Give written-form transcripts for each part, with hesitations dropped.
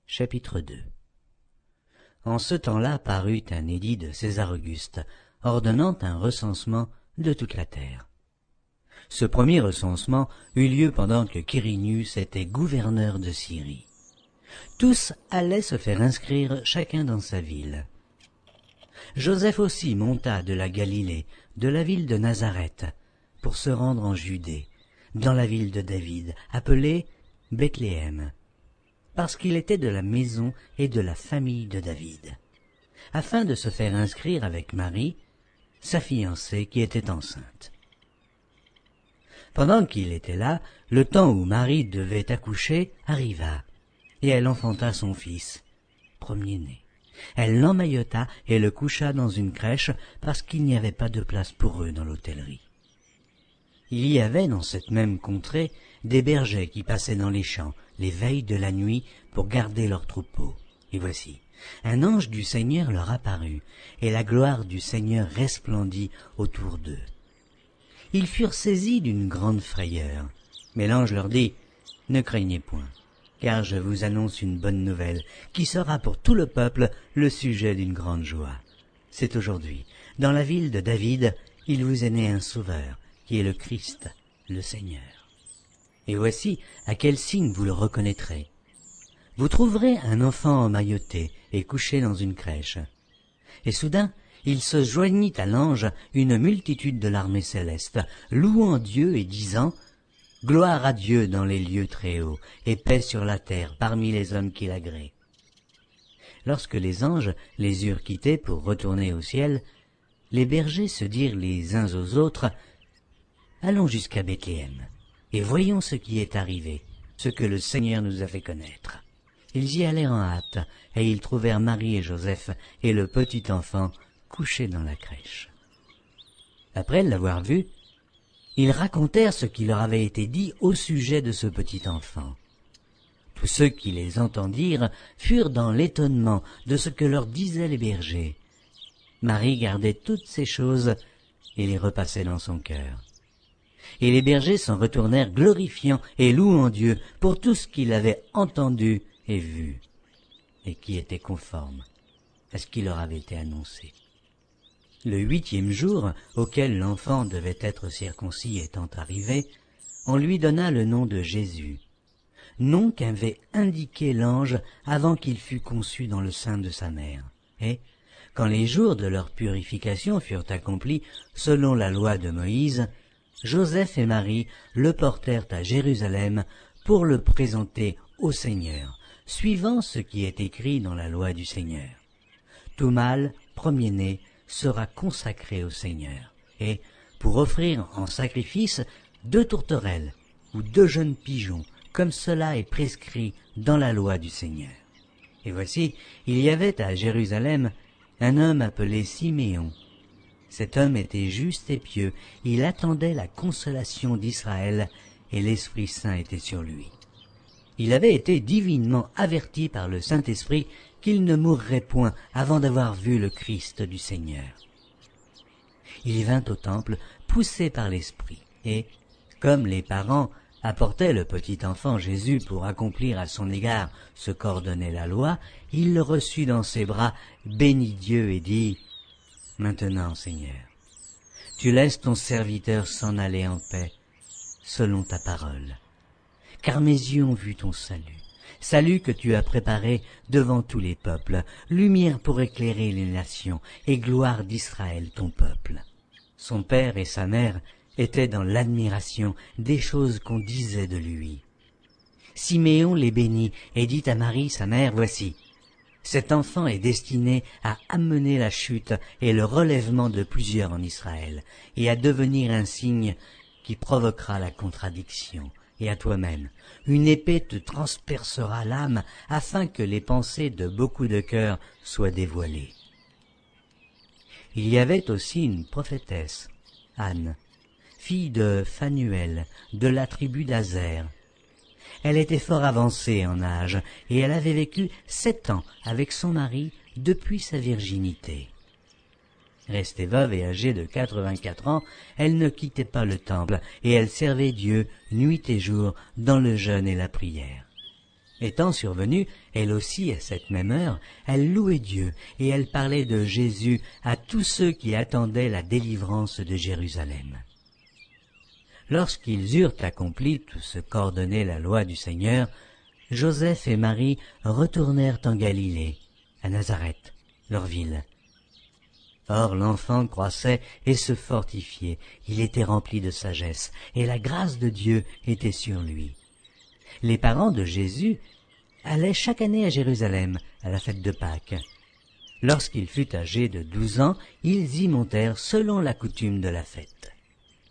Chapitre 2. En ce temps-là parut un édit de César Auguste, ordonnant un recensement de toute la terre. Ce premier recensement eut lieu pendant que Quirinius était gouverneur de Syrie. Tous allaient se faire inscrire chacun dans sa ville. Joseph aussi monta de la Galilée, de la ville de Nazareth, pour se rendre en Judée, dans la ville de David, appelée Bethléem, parce qu'il était de la maison et de la famille de David, afin de se faire inscrire avec Marie, sa fiancée qui était enceinte. Pendant qu'il était là, le temps où Marie devait accoucher arriva, et elle enfanta son fils, premier-né. Elle l'emmaillota et le coucha dans une crèche parce qu'il n'y avait pas de place pour eux dans l'hôtellerie. Il y avait dans cette même contrée des bergers qui passaient dans les champs les veilles de la nuit pour garder leurs troupeaux. Et voici, un ange du Seigneur leur apparut, et la gloire du Seigneur resplendit autour d'eux. Ils furent saisis d'une grande frayeur. Mais l'ange leur dit, « Ne craignez point, car je vous annonce une bonne nouvelle, qui sera pour tout le peuple le sujet d'une grande joie. C'est aujourd'hui, dans la ville de David, il vous est né un sauveur, qui est le Christ, le Seigneur. Et voici à quel signe vous le reconnaîtrez. Vous trouverez un enfant emmailloté et couché dans une crèche. » Et soudain, il se joignit à l'ange une multitude de l'armée céleste, louant Dieu et disant « Gloire à Dieu dans les lieux très hauts, et paix sur la terre parmi les hommes qui l'agréent. » Lorsque les anges les eurent quittés pour retourner au ciel, les bergers se dirent les uns aux autres « Allons jusqu'à Bethléem, et voyons ce qui est arrivé, ce que le Seigneur nous a fait connaître. » Ils y allèrent en hâte, et ils trouvèrent Marie et Joseph et le petit enfant couchés dans la crèche. Après l'avoir vu, ils racontèrent ce qui leur avait été dit au sujet de ce petit enfant. Tous ceux qui les entendirent furent dans l'étonnement de ce que leur disaient les bergers. Marie gardait toutes ces choses et les repassait dans son cœur. Et les bergers s'en retournèrent glorifiant et louant Dieu pour tout ce qu'ils avaient entendu et vu, et qui était conforme à ce qui leur avait été annoncé. Le 8e jour, auquel l'enfant devait être circoncis étant arrivé, on lui donna le nom de Jésus, nom qu'avait indiqué l'ange avant qu'il fût conçu dans le sein de sa mère. Et, quand les jours de leur purification furent accomplis selon la loi de Moïse, Joseph et Marie le portèrent à Jérusalem pour le présenter au Seigneur, suivant ce qui est écrit dans la loi du Seigneur. Tout mâle, premier-né, sera consacré au Seigneur, et pour offrir en sacrifice 2 tourterelles ou 2 jeunes pigeons, comme cela est prescrit dans la loi du Seigneur. Et voici, il y avait à Jérusalem un homme appelé Siméon. Cet homme était juste et pieux, il attendait la consolation d'Israël, et l'Esprit Saint était sur lui. Il avait été divinement averti par le Saint-Esprit qu'il ne mourrait point avant d'avoir vu le Christ du Seigneur. Il vint au temple, poussé par l'Esprit, et, comme les parents apportaient le petit enfant Jésus pour accomplir à son égard ce qu'ordonnait la loi, il le reçut dans ses bras, bénit Dieu et dit « Maintenant, Seigneur, tu laisses ton serviteur s'en aller en paix, selon ta parole. Car mes yeux ont vu ton salut, salut que tu as préparé devant tous les peuples, lumière pour éclairer les nations et gloire d'Israël ton peuple. » Son père et sa mère étaient dans l'admiration des choses qu'on disait de lui. Siméon les bénit et dit à Marie sa mère, « Voici, cet enfant est destiné à amener la chute et le relèvement de plusieurs en Israël, et à devenir un signe qui provoquera la contradiction. Et à toi-même, une épée te transpercera l'âme, afin que les pensées de beaucoup de cœurs soient dévoilées. » Il y avait aussi une prophétesse, Anne, fille de Phanuel, de la tribu d'Azer. Elle était fort avancée en âge, et elle avait vécu 7 ans avec son mari depuis sa virginité. Restée veuve et âgée de 84 ans, elle ne quittait pas le temple, et elle servait Dieu nuit et jour dans le jeûne et la prière. Étant survenue, elle aussi à cette même heure, elle louait Dieu, et elle parlait de Jésus à tous ceux qui attendaient la délivrance de Jérusalem. Lorsqu'ils eurent accompli tout ce qu'ordonnait la loi du Seigneur, Joseph et Marie retournèrent en Galilée, à Nazareth, leur ville. Or l'enfant croissait et se fortifiait, il était rempli de sagesse, et la grâce de Dieu était sur lui. Les parents de Jésus allaient chaque année à Jérusalem, à la fête de Pâques. Lorsqu'il fut âgé de 12 ans, ils y montèrent selon la coutume de la fête.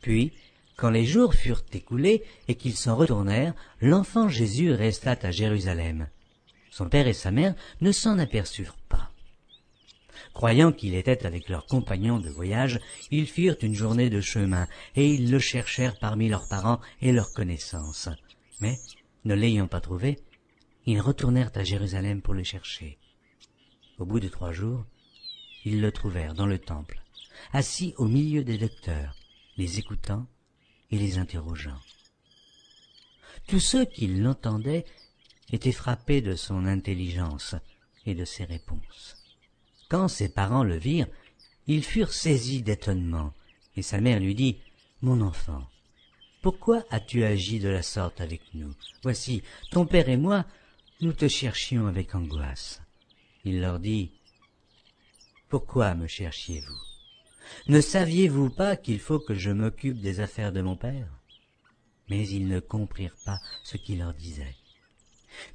Puis, quand les jours furent écoulés et qu'ils s'en retournèrent, l'enfant Jésus resta à Jérusalem. Son père et sa mère ne s'en aperçurent pas. Croyant qu'il était avec leurs compagnons de voyage, ils firent une journée de chemin, et ils le cherchèrent parmi leurs parents et leurs connaissances. Mais, ne l'ayant pas trouvé, ils retournèrent à Jérusalem pour le chercher. Au bout de 3 jours, ils le trouvèrent dans le temple, assis au milieu des lecteurs, les écoutant et les interrogeant. Tous ceux qui l'entendaient étaient frappés de son intelligence et de ses réponses. Quand ses parents le virent, ils furent saisis d'étonnement, et sa mère lui dit, « Mon enfant, pourquoi as-tu agi de la sorte avec nous? Voici, ton père et moi, nous te cherchions avec angoisse. » Il leur dit, « Pourquoi me cherchiez-vous? Ne saviez-vous pas qu'il faut que je m'occupe des affaires de mon père? » Mais ils ne comprirent pas ce qu'il leur disait.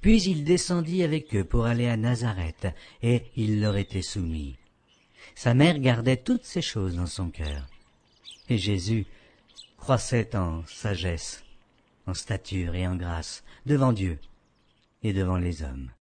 Puis il descendit avec eux pour aller à Nazareth, et il leur était soumis. Sa mère gardait toutes ces choses dans son cœur. Et Jésus croissait en sagesse, en stature et en grâce, devant Dieu et devant les hommes.